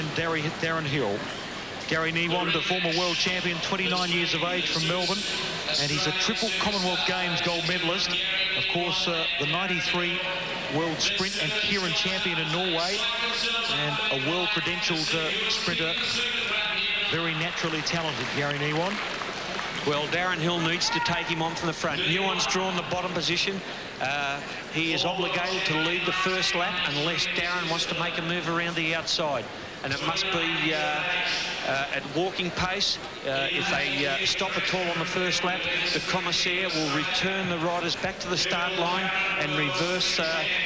and Darryn Hill. Gary Neiwand, a former world champion, 29 years of age from Melbourne, and he's a triple Commonwealth Games gold medalist. Of course, the 93 world sprint and Keirin champion in Norway, and a well-credentialed sprinter, very naturally talented, Gary Neiwand. Well, Darryn Hill needs to take him on from the front. Neiwand's drawn the bottom position. He is obligated to lead the first lap unless Darryn wants to make a move around the outside. And it must be at walking pace. If they stop at all on the first lap, the commissaire will return the riders back to the start line and reverse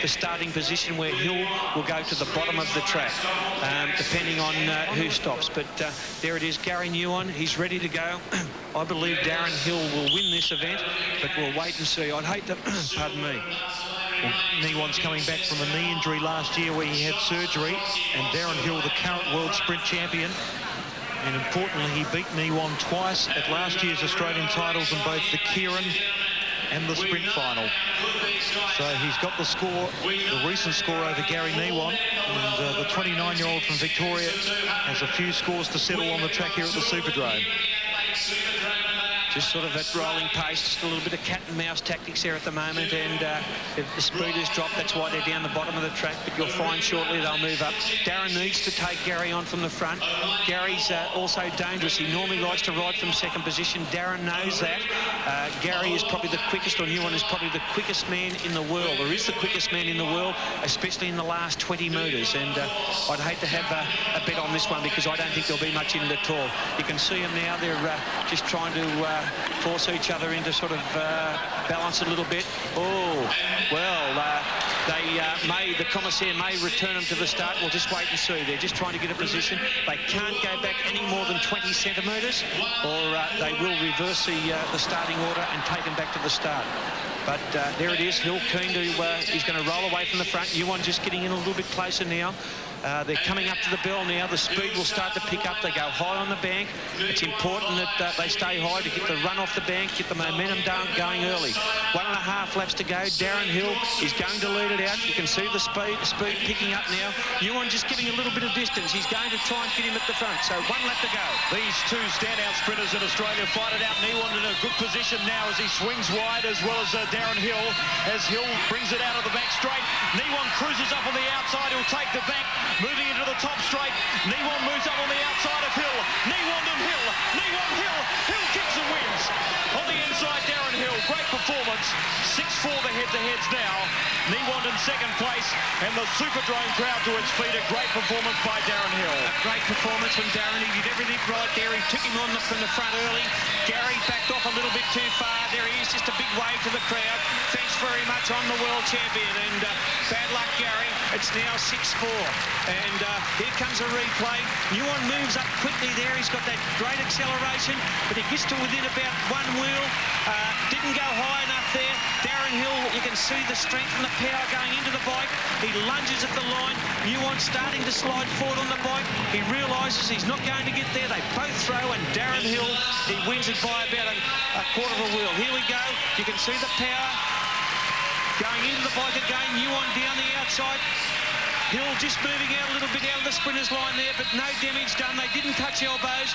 the starting position where Hill will go to the bottom of the track, depending on who stops. But there it is, Gary Neiwand, he's ready to go. I believe Darryn Hill will win this event, but we'll wait and see. I'd hate to, pardon me. Well, Neiwand's coming back from a knee injury last year where he had surgery, and Darryn Hill, the current world sprint champion. And importantly, he beat Neiwand twice at last year's Australian titles in both the Keirin and the sprint final. So he's got the score, the recent score over Gary Neiwand, and the 29-year-old from Victoria has a few scores to settle on the track here at the Superdrome. Just sort of at rolling pace, just a little bit of cat and mouse tactics there at the moment, and the speed has dropped. That's why they're down the bottom of the track, but you'll find shortly they'll move up. Darryn needs to take Gary on from the front. Gary's also dangerous. He normally likes to ride from second position. Darryn knows that. Gary is probably the quickest, or Neiwand is probably the quickest man in the world, or is the quickest man in the world, especially in the last 20 metres. And I'd hate to have a bet on this one because I don't think there'll be much in it at all. You can see them now. They're just trying to force each other into sort of balance a little bit. Oh, well, the commissaire may return them to the start. We'll just wait and see. They're just trying to get a position. They can't go back any more than 20 centimetres, or they will reverse the starting order and take them back to the start. But there it is. Hill keen to, he's going to roll away from the front. Neiwand just getting in a little bit closer now. They're coming up to the bell now. The speed will start to pick up. They go high on the bank. It's important that they stay high to get the run off the bank, get the momentum going early. 1.5 laps to go. Darryn Hill is going to lead it out. You can see the speed picking up now. Neiwand just giving a little bit of distance. He's going to try and get him at the front. So 1 lap to go. These two standout sprinters in Australia fight it out. Neiwand in a good position now as he swings wide, as well as Darryn Hill, as Hill brings it out of the back straight. Neiwand cruises up on the outside. He'll take the bank. Moving into the top straight, Neiwand moves up on the outside of Hill. Neiwand and Hill, Neiwand, Hill, Hill kicks and wins. On the inside, Darryn Hill, great performance. 6-4 the head-to-heads now. Neiwand in second place, and the Superdrome crowd to its feet. A great performance by Darryn Hill. A great performance from Darryn. He did everything right there. He took him on from the front early. Gary backed off a little bit too far. There he is, just a big wave to the crowd. Thanks very much, I'm the world champion. And bad luck, Gary. It's now 6-4. And here comes a replay. Neiwand moves up quickly there. He's got that great acceleration, but he gets to within about one wheel. Didn't go high enough there. Darryn Hill, you can see the strength and the power going into the bike. He lunges at the line. Neiwand starting to slide forward on the bike. He realises he's not going to get there. They both throw, and Darryn Hill, he wins it by about a quarter of a wheel. Here we go. You can see the power going into the bike again. Neiwand down the outside. Hill just moving out a little bit out of the sprinter's line there, but no damage done. They didn't touch elbows.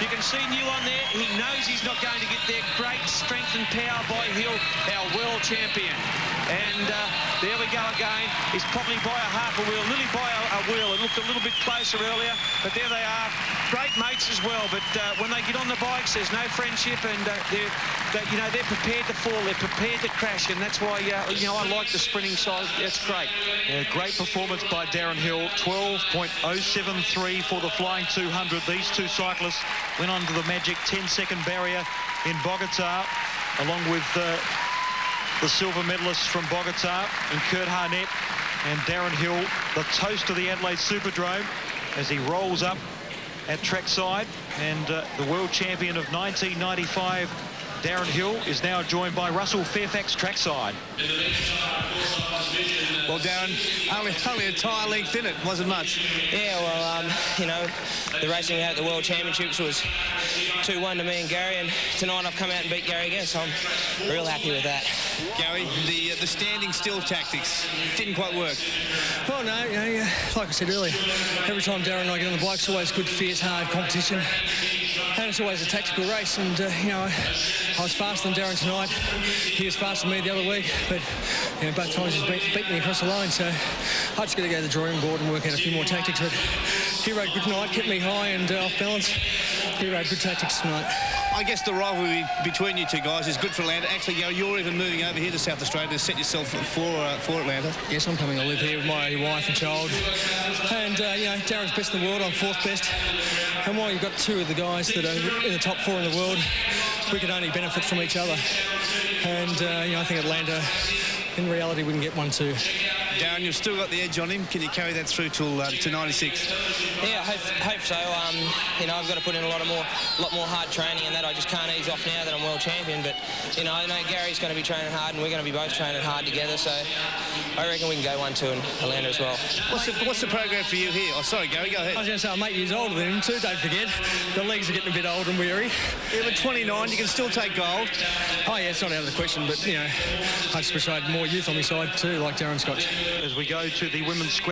You can see Neiwand there. He knows he's not going to get there. Great strength and power by Hill, our world champion. And there we go again. He's probably by a half a wheel, nearly by a wheel. It looked a little bit closer earlier, but there they are. Great mates as well, but when they get on the bikes, there's no friendship, and they're prepared to fall. They're prepared to crash, and that's why I like the sprinting side. That's great. Yeah, great performance by Darryn Hill. 12.073 for the flying 200. These two cyclists went under the magic 10-second barrier in Bogota, along with the silver medalists from Bogota and Kurt Harnett and Darryn Hill, the toast of the Adelaide Superdrome, as he rolls up at trackside. And the world champion of 1995 Darryn Hill is now joined by Russell Fairfax trackside. Well, Darryn, only a tyre length in it, wasn't much. Yeah, well, you know, the racing we had at the World Championships was 2-1 to me and Gary, and tonight I've come out and beat Gary again, so I'm real happy with that. Gary, the standing still tactics didn't quite work. Well, no, you know, like I said earlier, every time Darryn and I get on the bike, it's always good, fierce, hard competition. And it's always a tactical race, and, you know, I was faster than Darryn tonight. He was faster than me the other week, but, you know, both times he's beat me across the line, so I just got to go to the drawing board and work out a few more tactics, but he rode good tonight, kept me high and off balance. He rode good tactics tonight. I guess the rivalry between you two guys is good for Atlanta. Actually, Gary, you're even moving over here to South Australia to set yourself for Atlanta. Yes, I'm coming to live here with my wife and child. And, you know, Darren's best in the world, I'm fourth best. And while you've got two of the guys that are in the top four in the world, we can only benefit from each other. And, you know, I think Atlanta, in reality, we can get one too. Darryn, you've still got the edge on him. Can you carry that through to 96? Yeah, hope so. You know, I've got to put in a lot more hard training, and that I just can't ease off now that I'm world champion. But you know, I know Gary's going to be training hard, and we're going to be both training hard together. So I reckon we can go 1-2 in Atlanta as well. What's the program for you here? Oh, sorry, Gary, go ahead. I was going to say, I'm 8 years older than him too, don't forget. The legs are getting a bit old and weary. Yeah, but 29, you can still take gold. Oh, yeah, it's not out of the question, but, you know, I just wish I had more youth on my side too, like Darren's got. As we go to the women's square.